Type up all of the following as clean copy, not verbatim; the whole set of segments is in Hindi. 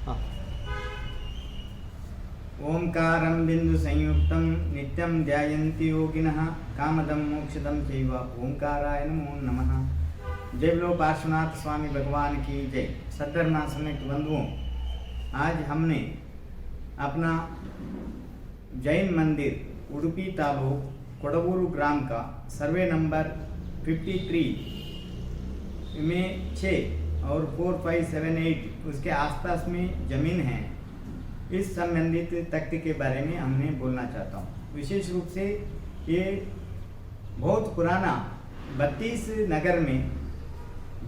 हाँ। ओंकारं बिंदु संयुक्तं नित्यं ध्यायन्ति योगिनः कामदं मोक्षदं चैव ओंकाराय नमो नमः। जय बोलो पार्श्वनाथ स्वामी भगवान की जय। सद्धर्माश्रमिक बंधुओं, आज हमने अपना जैन मंदिर उडुपी तालुक कोडवूरू ग्राम का सर्वे नंबर 53 में 6 और 4, 5, 7, 8 उसके आसपास में ज़मीन है, इस संबंधित तथ्य के बारे में हमने बोलना चाहता हूँ। विशेष रूप से ये बहुत पुराना 32 नगर में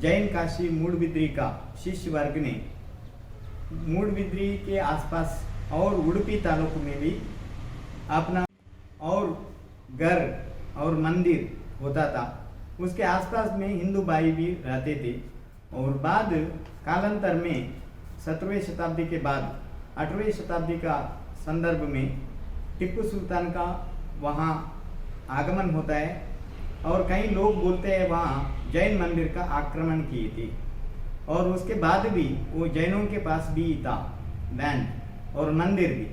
जैन काशी मूडबिद्री का शिष्य वर्ग ने मूडबिद्री के आसपास और उडुपी तालुक में भी अपना और घर और मंदिर होता था। उसके आसपास में हिंदू भाई भी रहते थे और बाद कालांतर में 17वीं शताब्दी के बाद 8वीं शताब्दी का संदर्भ में टिप्पू सुल्तान का वहाँ आगमन होता है और कई लोग बोलते हैं वहाँ जैन मंदिर का आक्रमण किए थे और उसके बाद भी वो जैनों के पास भी था लैंड और मंदिर भी।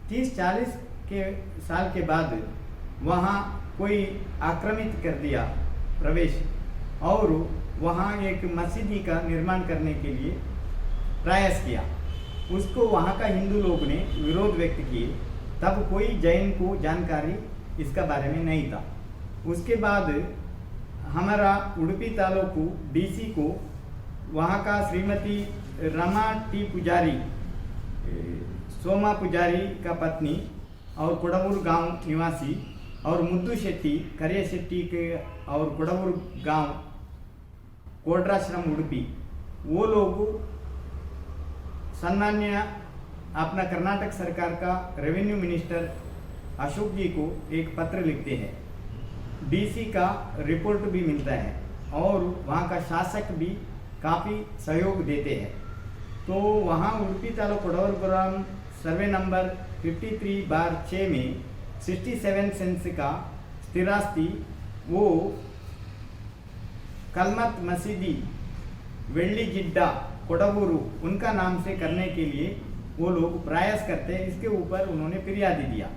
30-40 के साल के बाद वहाँ कोई आक्रमित कर दिया प्रवेश और वहाँ एक मस्जिद का निर्माण करने के लिए प्रयास किया। उसको वहाँ का हिंदू लोग ने विरोध व्यक्त किए, तब कोई जैन को जानकारी इसका बारे में नहीं था। उसके बाद हमारा उडुपी तालुक डीसी को वहाँ का श्रीमती रमा टी पुजारी, सोमा पुजारी का पत्नी और कोडवूर गांव निवासी और मुद्दू शेट्टी करिया शेट्टी के और कोडवूर गांव कोड्राश्रम उडुपी, वो लोग सम्मान्य अपना कर्नाटक सरकार का रेवेन्यू मिनिस्टर अशोक जी को एक पत्र लिखते हैं। डीसी का रिपोर्ट भी मिलता है और वहाँ का शासक भी काफ़ी सहयोग देते हैं। तो वहाँ उडुपी तालुक कोडवूर ग्राम सर्वे नंबर 53/6 में 67 सेंस का स्थिरास्ति वो कलमत मसीदी वेल्ली जिड्डा कोडवूरू उनका नाम से करने के लिए वो लोग प्रयास करते हैं। इसके ऊपर उन्होंने फिरियादी दिया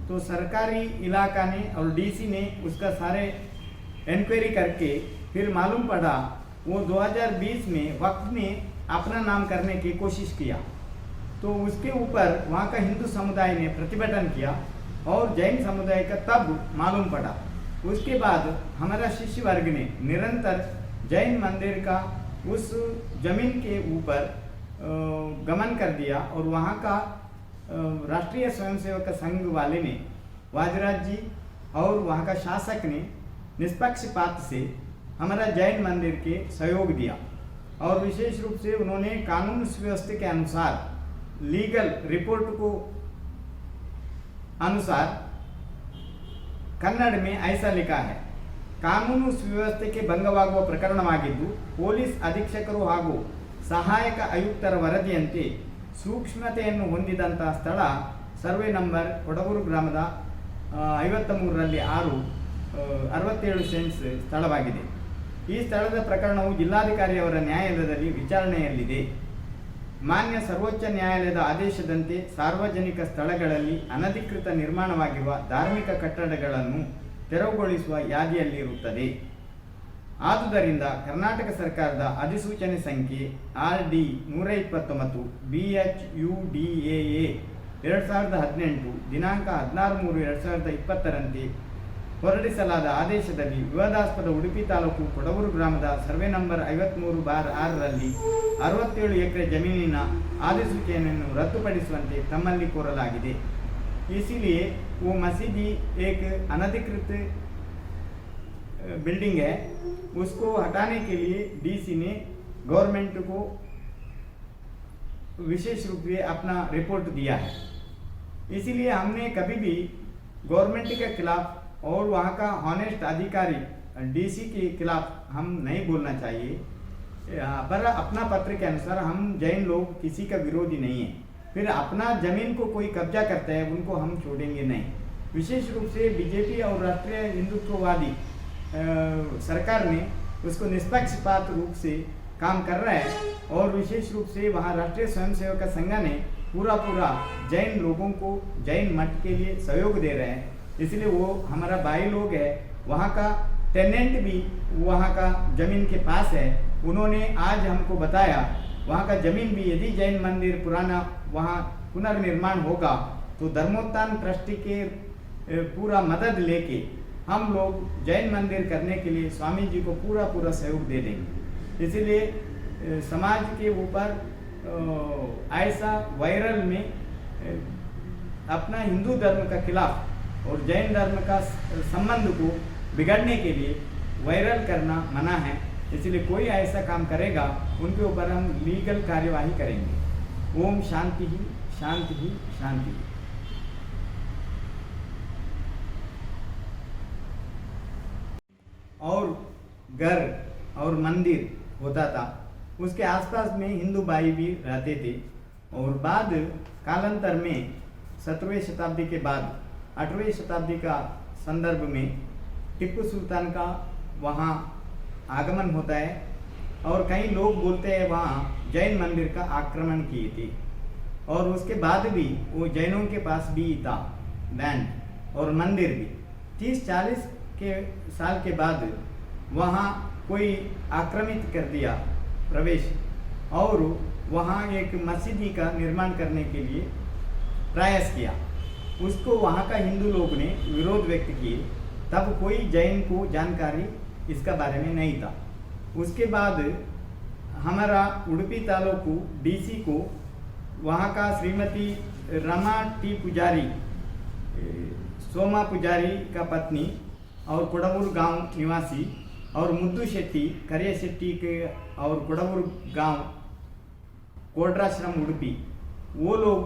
तो सरकारी इलाका ने और डीसी ने उसका सारे इंक्वायरी करके फिर मालूम पड़ा वो 2020 में वक्त में अपना नाम करने की कोशिश किया। तो उसके ऊपर वहाँ का हिंदू समुदाय ने प्रतिभटन किया और जैन समुदाय का तब मालूम पड़ा। उसके बाद हमारा शिष्य वर्ग ने निरंतर जैन मंदिर का उस जमीन के ऊपर गमन कर दिया और वहाँ का राष्ट्रीय स्वयंसेवक संघ वाले ने वाजराज जी और वहाँ का शासक ने निष्पक्षपात से हमारा जैन मंदिर के सहयोग दिया और विशेष रूप से उन्होंने कानून सुव्यवस्था के अनुसार लीगल रिपोर्ट को अनुसार कन्नड़ में ऐसा लिखा है, ಕಾನೂನು ಸುವ್ಯವಸ್ಥೆಗೆ ಭಂಗವಾಗುವ ಪ್ರಕರಣವಾಗಿದ್ದು ಪೊಲೀಸ್ ಅಧೀಕ್ಷಕರು ಹಾಗೂ ಸಹಾಯಕ ಆಯುಕ್ತರ ವರದಿಯಂತೆ ಸೂಕ್ಷ್ಮತೆಯನ್ನು ಹೊಂದಿದಂತಹ ಸ್ಥಳ ಸರ್ವೆ ನಂಬರ್ ಕೊಡವೂರು ಗ್ರಾಮದ 53ರಲ್ಲಿ 67 ಸೆಂಟ್ಸ್ ಸ್ಥಳವಾಗಿದೆ। ಈ ಸ್ಥಳದ ಪ್ರಕರಣವು ಜಿಲ್ಲಾಧಿಕಾರಿಯವರ ನ್ಯಾಯಾಲಯದಲ್ಲಿ ವಿಚಾರಣೆಯಲ್ಲಿದೆ। ಮಾನ್ಯ ಸರ್ವೋಚ್ಚ ನ್ಯಾಯಾಲಯದ ಆದೇಶದಂತೆ ಸಾರ್ವಜನಿಕ ಸ್ಥಳಗಳಲ್ಲಿ ಅನಧಿಕೃತ ನಿರ್ಮಾಣವಾಗಿರುವ ಧಾರ್ಮಿಕ ಕಟ್ಟಡಗಳನ್ನು ತೆರವುಗೊಳಿಸುವ ಯಾದಿಯಲ್ಲಿರುತ್ತದೆ। ಆದುದರಿಂದ ಕರ್ನಾಟಕ ಸರ್ಕಾರದ ಅಧಿಸೂಚನೆ ಸಂಖ್ಯೆ RD 129 BHUDAA 2018 ದಿನಾಂಕ 16/3/2020ರಂತೆ ಹೊರಡಿಸಲಾದ ಆದೇಶದಲ್ಲಿ ವಿವಾದಾಸ್ಪದ ಉಡುಪಿ ತಾಲೂಕು ಕೊಡವೂರು ಗ್ರಾಮದ ಸರ್ವೆ ನಂಬರ್ 53/6ರಲ್ಲಿ 67 ಎಕರೆ ಜಮೀನಿನ अधिसूचನೆಯನ್ನು ರದ್ದುಪಡಿಸುವಂತೆ ತಮ್ಮಲ್ಲಿ ಕೋರಲಾಗಿದೆ। इसीलिए वो मस्जिद एक अनधिकृत बिल्डिंग है, उसको हटाने के लिए डीसी ने गवर्नमेंट को विशेष रूप से अपना रिपोर्ट दिया है। इसीलिए हमने कभी भी गवर्नमेंट के खिलाफ और वहाँ का ऑनेस्ट अधिकारी डीसी के खिलाफ हम नहीं बोलना चाहिए, पर अपना पत्र के अनुसार हम जैन लोग किसी का विरोधी नहीं है। फिर अपना जमीन को कोई कब्जा करता है उनको हम छोड़ेंगे नहीं। विशेष रूप से बीजेपी और राष्ट्रीय हिंदुत्ववादी सरकार ने उसको निष्पक्षपात रूप से काम कर रहा है और विशेष रूप से वहाँ राष्ट्रीय स्वयंसेवक संघ ने पूरा जैन लोगों को जैन मठ के लिए सहयोग दे रहे हैं। इसलिए वो हमारा भाई लोग है, वहाँ का टेनेंट भी वहाँ का जमीन के पास है। उन्होंने आज हमको बताया वहाँ का जमीन भी यदि जैन मंदिर पुराना वहाँ पुनर्निर्माण होगा तो धर्मोत्थान ट्रस्ट के पूरा मदद लेके हम लोग जैन मंदिर करने के लिए स्वामी जी को पूरा सहयोग दे देंगे। इसलिए समाज के ऊपर ऐसा वायरल में अपना हिंदू धर्म का खिलाफ और जैन धर्म का संबंध को बिगाड़ने के लिए वायरल करना मना है। इसलिए कोई ऐसा काम करेगा उनके ऊपर हम लीगल कार्यवाही करेंगे। ओम शांति ही शांति ही शांति। और घर और मंदिर होता था, उसके आसपास में हिंदू भाई भी रहते थे। और बाद कालांतर में 17वीं शताब्दी के बाद 8वीं शताब्दी का संदर्भ में टिप्पू सुल्तान का वहाँ आगमन होता है और कई लोग बोलते हैं वहाँ जैन मंदिर का आक्रमण किए थे। और उसके बाद भी वो जैनों के पास भी था लैंड और मंदिर भी। 30-40 के साल के बाद वहाँ कोई आक्रमित कर दिया प्रवेश और वहाँ एक मस्जिद का निर्माण करने के लिए प्रयास किया। उसको वहाँ का हिंदू लोग ने विरोध व्यक्त किए। तब कोई जैन को जानकारी इसका बारे में नहीं था। उसके बाद हमारा उडुपी तालुकू डीसी को वहाँ का श्रीमती रमा टी पुजारी, सोमा पुजारी का पत्नी और कोडवूर गांव निवासी और मुद्दू शेट्टी करिया शेट्टी के और कोडवूर गांव कोड्राश्रम उडुपी, वो लोग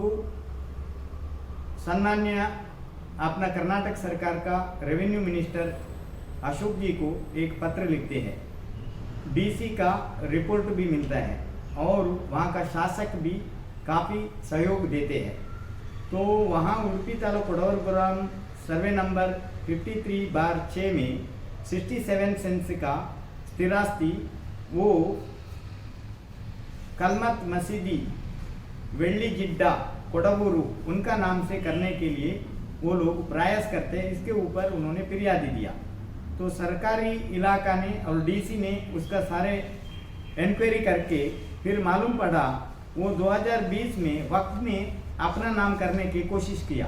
सम्मान्य अपना कर्नाटक सरकार का रेवेन्यू मिनिस्टर अशोक जी को एक पत्र लिखते हैं। डीसी का रिपोर्ट भी मिलता है और वहाँ का शासक भी काफ़ी सहयोग देते हैं। तो वहाँ उडुपी तालुक कोडवरपुरम सर्वे नंबर 53/6 में 67 सेंस का स्थिरास्ति वो कलमत मसीदी वेल्ली जिड्डा कोडवूरू उनका नाम से करने के लिए वो लोग प्रयास करते हैं। इसके ऊपर उन्होंने फिरियादी दिया तो सरकारी इलाका ने और डीसी ने उसका सारे इंक्वायरी करके फिर मालूम पड़ा वो 2020 में वक्त में अपना नाम करने की कोशिश किया।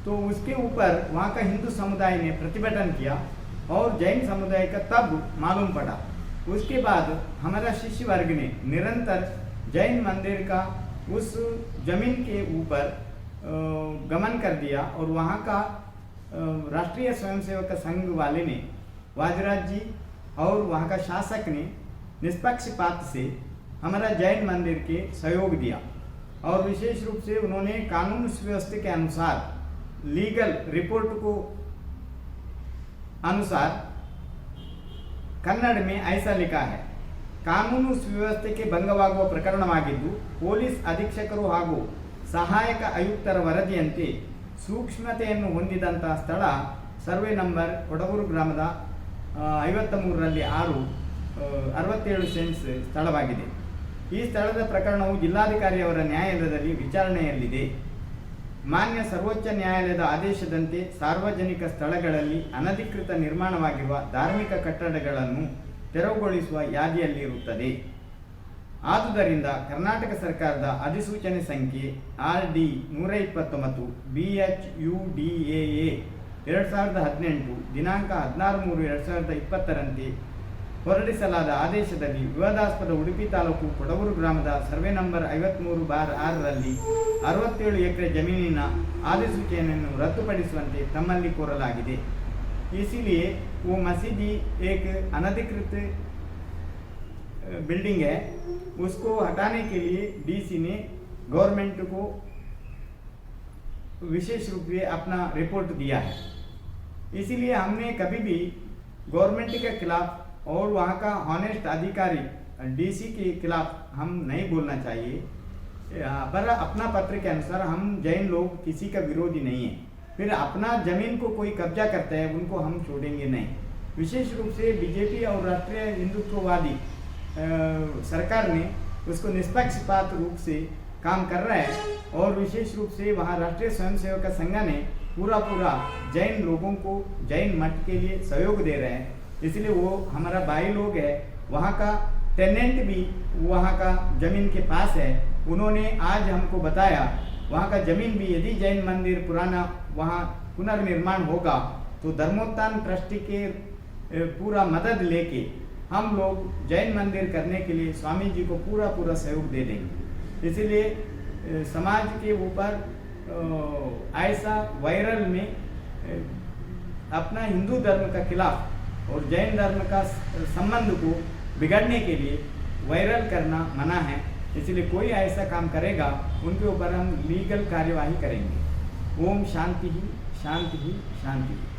तो उसके ऊपर वहाँ का हिंदू समुदाय ने प्रतिभटन किया और जैन समुदाय का तब मालूम पड़ा। उसके बाद हमारा शिष्य वर्ग ने निरंतर जैन मंदिर का उस जमीन के ऊपर गमन कर दिया और वहाँ का राष्ट्रीय स्वयंसेवक संघ वाले ने वाजराज जी और वहाँ का शासक ने निष्पक्षपात से हमारा जैन मंदिर के सहयोग दिया। और विशेष रूप से उन्होंने कानून सुव्यवस्था के अनुसार लीगल रिपोर्ट को अनुसार कन्नड़ में ऐसा लिखा है, ಕಾನೂನು ಸುವ್ಯವಸ್ಥೆಗೆ ಭಂಗವಾಗುವ ಪ್ರಕರಣವಾಗಿದ್ದು ಪೊಲೀಸ್ ಅಧೀಕ್ಷಕರು ಹಾಗೂ ಸಹಾಯಕ ಆಯುಕ್ತರ ವರದಿಯಂತೆ ಸೂಕ್ಷ್ಮತೆಯನ್ನು ಹೊಂದಿದಂತಹ ಸ್ಥಳ ಸರ್ವೆ ನಂಬರ್ ಕೊಡಗೂರು ಗ್ರಾಮದ 53ರಲ್ಲಿ 67 ಸೆನ್ಸ್ ಸ್ಥಳವಾಗಿದೆ। ಈ ಸ್ಥಳದ ಪ್ರಕರಣವು ಜಿಲ್ಲಾಧಿಕಾರಿಯವರ ನ್ಯಾಯಾಲಯದಲ್ಲಿ ವಿಚಾರಣೆಯಲ್ಲಿದೆ। ಮಾನ್ಯ ಸರ್ವೋಚ್ಚ ನ್ಯಾಯಾಲಯದ ಆದೇಶದಂತೆ ಸಾರ್ವಜನಿಕ ಸ್ಥಳಗಳಲ್ಲಿ ಅನಧಿಕೃತ ನಿರ್ಮಾಣವಾಗಿರುವ ಧಾರ್ಮಿಕ ಕಟ್ಟಡಗಳನ್ನು ತೆರವುಗೊಳಿಸುವ ಯಾದಿಯಲ್ಲಿರುತ್ತದೆ। ಆದುದರಿಂದ ಕರ್ನಾಟಕ ಸರ್ಕಾರದ ಅಧಿಸೂಚನೆ ಸಂಖ್ಯೆ RD 129 BHUDAA 2018 ದಿನಾಂಕ 16/3/2020ರಂತೆ ಹೊರಡಿಸಲಾದ ಆದೇಶದಲ್ಲಿ ವಿವಾದಾಸ್ಪದ ಉಡುಪಿ ತಾಲೂಕು ಕೊಡಗೂರು ಗ್ರಾಮದ ಸರ್ವೆ ನಂಬರ್ 53/6ರಲ್ಲಿ 67 ಎಕರೆ ಜಮೀನಿನ ಆದೇಶಸೂಚನೆಯನ್ನು ರದ್ದುಪಡಿಸುವಂತೆ ತಮ್ಮಲ್ಲಿ ಕೋರಲಾಗಿದೆ। इसीलिए वो मस्जिद एक अनधिकृत बिल्डिंग है, उसको हटाने के लिए डीसी ने गवर्नमेंट को विशेष रूप से अपना रिपोर्ट दिया है। इसीलिए हमने कभी भी गवर्नमेंट के खिलाफ और वहाँ का ऑनेस्ट अधिकारी डीसी के खिलाफ हम नहीं बोलना चाहिए, पर अपना पत्र के अनुसार हम जैन लोग किसी का विरोधी नहीं है। फिर अपना जमीन को कोई कब्जा करता है उनको हम छोड़ेंगे नहीं। विशेष रूप से बीजेपी और राष्ट्रीय हिंदुत्ववादी सरकार ने उसको निष्पक्षपात रूप से काम कर रहा है और विशेष रूप से वहाँ राष्ट्रीय स्वयंसेवक संघ ने पूरा जैन लोगों को जैन मठ के लिए सहयोग दे रहे हैं। इसलिए वो हमारा भाई लोग है, वहाँ का टेनेंट भी वहाँ का जमीन के पास है। उन्होंने आज हमको बताया वहाँ का जमीन भी यदि जैन मंदिर पुराना वहाँ पुनर्निर्माण होगा तो धर्मोत्थान ट्रस्टी के पूरा मदद लेके हम लोग जैन मंदिर करने के लिए स्वामी जी को पूरा सहयोग दे देंगे। इसलिए समाज के ऊपर ऐसा वायरल में अपना हिंदू धर्म का खिलाफ और जैन धर्म का संबंध को बिगड़ने के लिए वायरल करना मना है। इसलिए कोई ऐसा काम करेगा उनके ऊपर हम लीगल कार्यवाही करेंगे। ओम शांति ही शांति ही शांति ही।